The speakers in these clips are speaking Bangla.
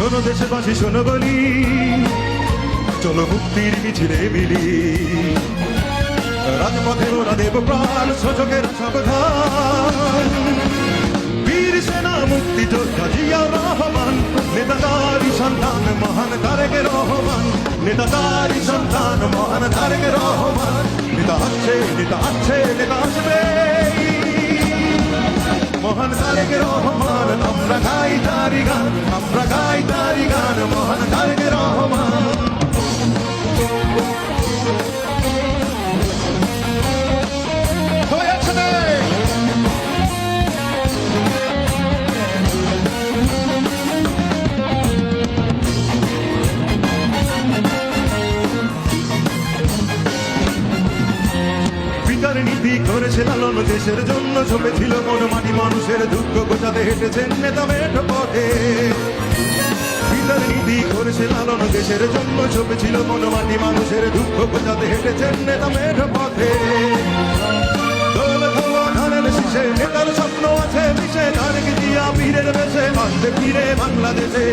শোনো দেশবাসী শোনো বলি, চলো মুক্তির মিছিলে মিলি, রাজপথে ওরা দেব প্রাণ, শোষকের সাবধান। বীর সেনা মুক্তিযোদ্ধা জিয়াউর রহমান, নেতাদারি সন্তান মহান তারেক রহমান, নেতাদারি সন্তান মহান তারেক রহমান। নেতা আসছে নেতা আসছে নেতা আসবে, মহান তারেক রহমান। আমরা গাই তারি গান, আমরা গাই তারি গান, মহান তারেক রহমান। নীতি করেছে লালন, দেশের জন্য ঝুঁকেছিল মন মাটি, মানুষের দুঃখ গোছাতে হেঁটেছেন নেতা মেঠ পথে। পিতার নীতি করেছে লালন, দেশের জন্য ঝুঁকেছিল মন মাটি, মানুষের দুঃখ গোছাতে হেঁটেছেন নেতা মেঠ পথে। দোল খাওয়া ধানের শীষে নেতার স্বপ্ন আছে মিশে, তারেক জিয়া বীরের বেশে আসবে ফিরে বাংলাদেশে।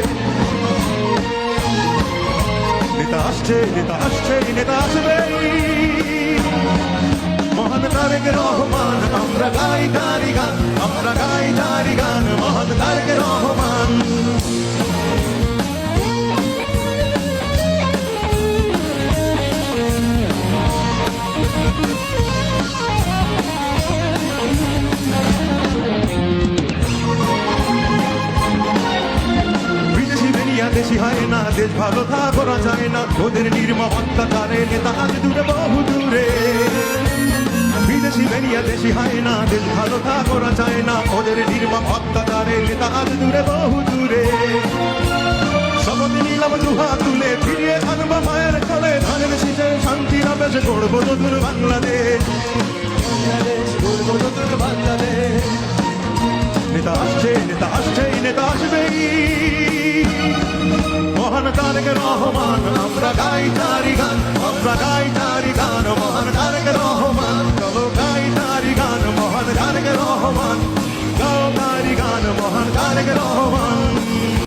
নেতা আসছে নেতা আসছে নেতা আসবে, মহান তারেক রহমান। আমরা গাই তারি গান, আমরা গাই তারি গান, মহান তারেক রহমান। বিদেশি বেনিয়া দেশি হয় না, দেশ ভালো তা করা যায় না, ওদের নির্মম অত্যাচারে নেতা আজ দূরে বহু দূরে। বিদেশি বেনিয়া দেশি হয় না, দেশ ভালো তা করা যায় না, ওদের নির্মম অত্যাচারে নেতা আজ দূরে বহু দূরে। শপথ নিলাম দুহাত তুলে, ফিরিয়ে আনবো মায়ের কোলে, ধানের শীষে শান্তির আবেশে গড়বো নতুন বাংলাদেশ, গড়বো নতুন বাংলাদেশ। নেতা আসছে নেতা আসছে নেতা আসবেই, মহান তারেক রহমান। আমরা গাই